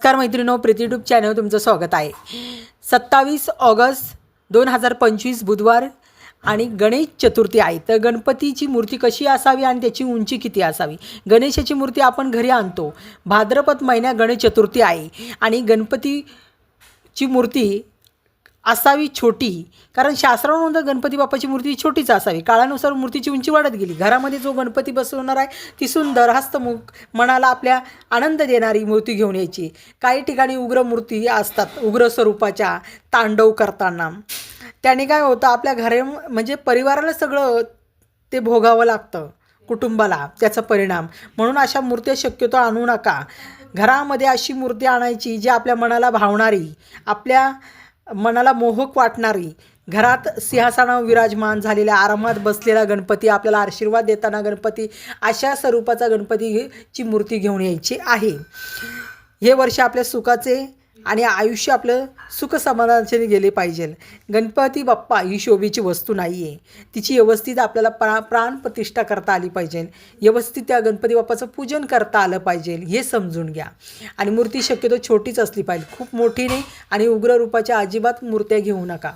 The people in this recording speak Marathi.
नमस्कार मैत्रिणो, प्रीती यूट्यूब चॅनल तुमचं स्वागत आहे। 27 ऑगस्ट 2025 बुधवार आणि गणेश चतुर्थी आहे। तर गणपतीची मूर्ती कशी असावी आणि त्याची उंची किती असावी। गणेशाची मूर्ती आपण घरी आणतो। भाद्रपद महिन्यात गणेश चतुर्थी आहे आणि गणपतीची मूर्ती असावी छोटी, कारण शास्त्रानुसार गणपती बाप्पाची मूर्ती छोटीच असावी। काळानुसार मूर्तीची उंची वाढत गेली। घरामध्ये जो गणपती बसवणार आहे ती सुंदर, हस्तमुख, मनाला आपल्या आनंद देणारी मूर्ती घेऊन यायची। काही ठिकाणी उग्र मूर्ती असतात, उग्र स्वरूपाच्या तांडव करताना। त्याने काय होतं, आपल्या घरी म्हणजे परिवाराला सगळं ते भोगावं लागतं, कुटुंबाला त्याचा परिणाम। म्हणून अशा मूर्त्या शक्यतो आणू नका। घरामध्ये अशी मूर्ती आणायची जी आपल्या मनाला भावणारी, आपल्या मनाला मोहक वाटणारी, घरात सिंहासनावर विराजमान झालेल्या, आरामात बसलेला गणपती, आपल्याला आशीर्वाद देताना गणपती, अशा स्वरूपाचा गणपतीची मूर्ती घेऊन यायची आहे। हे वर्ष आपल्या सुखाचे आणि आयुष्य आपलं सुख समाधानाने गेले पाहिजे। गणपती बाप्पा ही शोभेची वस्तू नाही आहे, तिची व्यवस्थित आपल्याला प्राण प्रतिष्ठा करता आली पाहिजे। व्यवस्थित त्या गणपती बाप्पाचं पूजन करता आलं पाहिजे, हे समजून घ्या। आणि मूर्ती शक्यतो छोटीच असली पाहिजे, खूप मोठी नाही आणि उग्र रूपाच्या अजिबात मूर्त्या घेऊ नका।